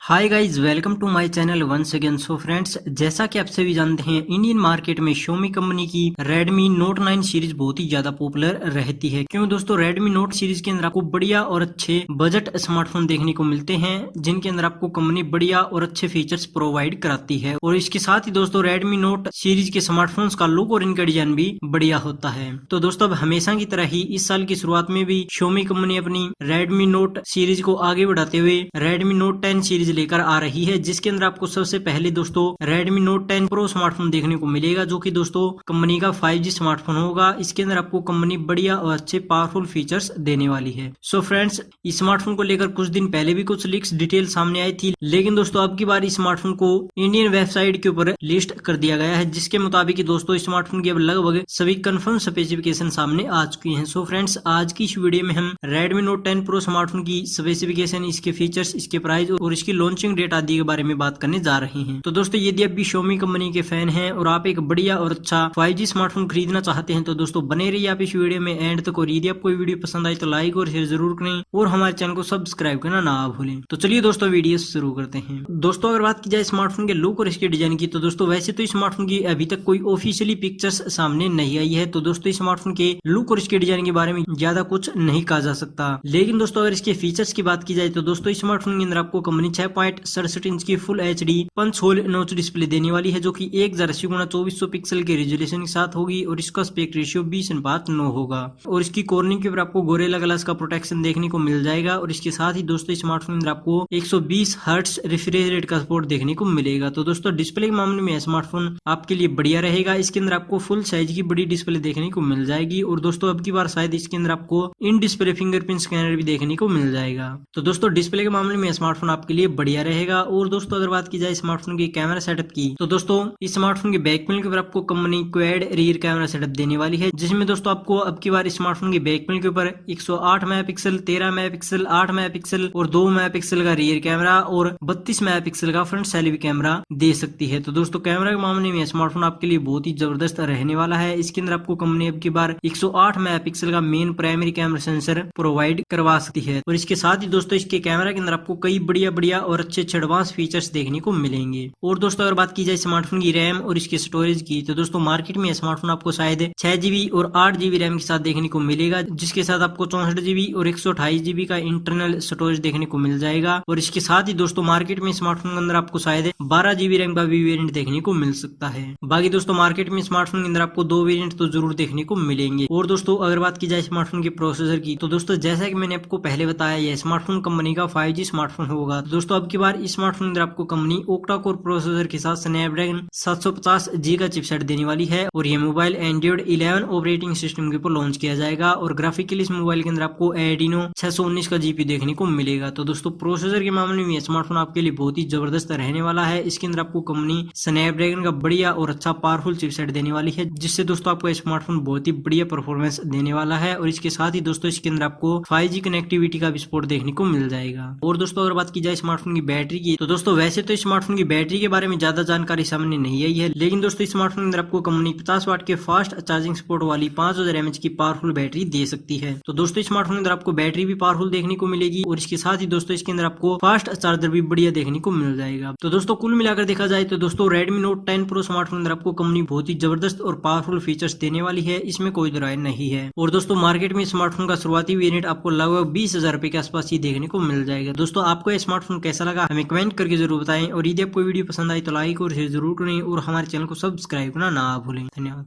Hi guys, welcome to my channel once again. So friends, जैसा कि आप सभी जानते हैं, इंडियन मार्केट में Xiaomi कंपनी की Redmi Note 9 सीरीज बहुत ही ज्यादा पॉपुलर रहती है। क्यों दोस्तों, Redmi Note सीरीज के अंदर आपको बढ़िया और अच्छे बजट स्मार्टफोन देखने को मिलते हैं, जिनके अंदर आपको कंपनी बढ़िया और अच्छे फीचर्स प्रोवाइड कराती है। और इसके साथ ही दोस्तों Redmi Note सीरीज के स्मार्टफोन्स का लुक और इनका डिजाइन भी बढ़िया होता है। तो दोस्तों, अब हमेशा की तरह ही इस साल की शुरुआत में भी Xiaomi कंपनी अपनी Redmi Note सीरीज को आगे बढ़ाते हुए Redmi Note 10 सीरीज लेकर आ रही है, जिसके अंदर आपको सबसे पहले दोस्तों Redmi Note 10 Pro स्मार्टफोन देखने को मिलेगा, जो कि दोस्तों कंपनी का 5G स्मार्टफोन होगा। इसके अंदर आपको कंपनी बढ़िया और अच्छे पावरफुल फीचर्स देने वाली है। सो फ्रेंड्स, इस स्मार्टफोन को लेकर कुछ दिन पहले भी कुछ लीक्स डिटेल सामने आई थी, लेकिन दोस्तों अब की बार इस स्मार्टफोन को इंडियन वेबसाइट के ऊपर लिस्ट कर दिया गया है, जिसके मुताबिक दोस्तों स्मार्टफोन की अब लगभग सभी कंफर्म स्पेसिफिकेशन सामने आ चुकी हैं। सो फ्रेंड्स, आज की इस वीडियो में हम Redmi Note 10 Pro स्मार्टफोन की स्पेसिफिकेशन, इसके फीचर्स, इसके प्राइस और इसकी लॉन्चिंग डेट आदि के बारे में बात करने जा रहे हैं। तो दोस्तों, यदि आप भी Xiaomi कंपनी के फैन हैं और आप एक बढ़िया और अच्छा 5G स्मार्टफोन खरीदना चाहते हैं, तो दोस्तों बने रहिए आप इस वीडियो में एंड तक। और यदि आपको वीडियो पसंद आई तो लाइक और शेयर जरूर करें और हमारे चैनल को सब्सक्राइब करना ना भूलें। तो चलिए दोस्तों, वीडियो शुरू करते हैं। दोस्तों, अगर बात की जाए स्मार्टफोन के लुक और इसके डिजाइन की, तो दोस्तों वैसे तो स्मार्टफोन की अभी तक कोई ऑफिशियली पिक्चर्स सामने नहीं आई है, तो दोस्तों स्मार्टफोन के लुक और इसके डिजाइन के बारे में ज्यादा कुछ नहीं कहा जा सकता। लेकिन दोस्तों, अगर इसके फीचर्स की बात की जाए, तो दोस्तों स्मार्टफोन के अंदर आपको कंपनी 6.67 इंच की फुल HD पंच होल नोच डिस्प्ले देने वाली है, जो कि 1080x2400 पिक्सल के रेजोल्यूशन के साथ होगी और इसका एस्पेक्ट रेशियो 20:9 होगा। और इसकी कॉर्निंग के ऊपर आपको गोरिल्ला ग्लास का प्रोटेक्शन देखने को मिल जाएगा। और इसके साथ ही दोस्तों स्मार्टफोन में आपको 120 हर्ट्ज रिफ्रेश रेट का सपोर्ट देखने को मिलेगा। तो दोस्तों, डिस्प्ले के मामले में स्मार्टफोन आपके लिए बढ़िया रहेगा। इसके अंदर आपको फुल साइज की बड़ी डिस्प्ले देखने को मिल जाएगी। और दोस्तों, अब की बार शायद इसके अंदर आपको इन डिस्प्ले फिंगरप्रिंट स्कैनर भी देखने को मिल जाएगा। तो दोस्तों, डिस्प्ले के मामले में स्मार्टफोन आपके लिए बढ़िया रहेगा। और दोस्तों, अगर बात की जाए स्मार्टफोन की कैमरा सेटअप की, तो दोस्तों इस स्मार्टफोन के बैक पैनल के ऊपर आपको company quad rear camera setup देने वाली है, जिसमें दोस्तों आपको अब की बार स्मार्टफोन के बैक पैनल के ऊपर 108 मेगापिक्सल, 13 मेगापिक्सल, 8 मेगापिक्सल और 2 मेगापिक्सल का रियर कैमरा और 32 मेगापिक्सल का फ्रंट सेल्फी कैमरा दे सकती है। तो दोस्तों, कैमरा के मामले में स्मार्टफोन आपके लिए बहुत ही जबरदस्त रहने वाला है। इसके अंदर आपको कंपनी अब की बार 108 मेगापिक्सल का main primary camera sensor provide करवा सकती है। और इसके साथ ही दोस्तों इसके कैमरा के अंदर आपको कई बढ़िया और अच्छे एडवांस फीचर्स देखने को मिलेंगे। और दोस्तों, अगर बात की जाए स्मार्टफोन की रैम और इसके स्टोरेज की, तो दोस्तों मार्केट में स्मार्टफोन आपको शायद 6GB और 8GB रैम के साथ देखने को मिलेगा, जिसके साथ आपको 64GB और 128GB का इंटरनल स्टोरेज देखने को मिल जाएगा। और इसके साथ ही दोस्तों मार्केट में स्मार्टफोन के अंदर आपको शायद 12GB रैम का भी वेरिएंट देखने को मिल सकता है। बाकी दोस्तों, मार्केट में स्मार्टफोन के अंदर आपको 2 वेरिएंट तो जरूर देखने को मिलेंगे। और दोस्तों, अगर बात की जाए स्मार्टफोन के प्रोसेसर की, तो दोस्तों जैसा कि मैंने आपको पहले बताया, यह स्मार्टफोन कंपनी का 5G स्मार्टफोन होगा। तो दोस्तों, अब की बार इस स्मार्टफोन के अंदर आपको कंपनी ओक्टा कोर प्रोसेसर के साथ Snapdragon 750G का चिपसेट देने वाली है। और यह मोबाइल Android 11 ऑपरेटिंग सिस्टम के ऊपर लॉन्च किया जाएगा। और ग्राफिकली इस मोबाइल के अंदर आपको Adreno 619 का GPU देखने को मिलेगा। तो दोस्तों, प्रोसेसर के मामले में स्मार्टफोन आपके लिए बहुत ही जबरदस्त रहने वाला है। इसके अंदर आपको कंपनी Snapdragon का बढ़िया और अच्छा पावरफुल चिपसेट देने वाली है, जिससे दोस्तों आपको स्मार्टफोन बहुत ही बढ़िया परफॉर्मेंस देने वाला है। और इसके साथ ही दोस्तों इसके अंदर आपको 5G कनेक्टिविटी का भी सपोर्ट देखने को मिल जाएगा। और दोस्तों, अगर बात की जाए स्मार्टफोन की बैटरी की, तो दोस्तों वैसे तो स्मार्टफोन की बैटरी के बारे में ज्यादा जानकारी सामने नहीं आई है, लेकिन दोस्तों स्मार्टफोन के अंदर आपको कंपनी 50 वाट के फास्ट चार्जिंग सपोर्ट वाली 5000 mAh की पावरफुल बैटरी दे सकती है। तो दोस्तों स्मार्टफोन के अंदर आपको बैटरी भी पावरफुल देखने को मिलेगी। और इसके साथ ही दोस्तों इसके अंदर आपको फास्ट चार्जर भी बढ़िया देखने को मिल जाएगा। तो दोस्तों, कुल मिलाकर देखा जाए तो दोस्तों Redmi Note 10 Pro स्मार्टफोन अंदर आपको कंपनी बहुत ही जबरदस्त और पावरफुल फीचर्स देने वाली है, इसमें कोई दो राय नहीं है। और दोस्तों, मार्केट में स्मार्टफोन का शुरुआती वेरिएंट आपको लगभग 20,000 रुपए के आसपास ही देखने को मिल जाएगा। दोस्तों, आपको यह स्मार्टफोन कैसा लगा हमें कमेंट करके जरूर बताएं। और यदि आपको वीडियो पसंद आई तो लाइक और शेयर जरूर करें और हमारे चैनल को सब्सक्राइब करना ना भूलें। धन्यवाद।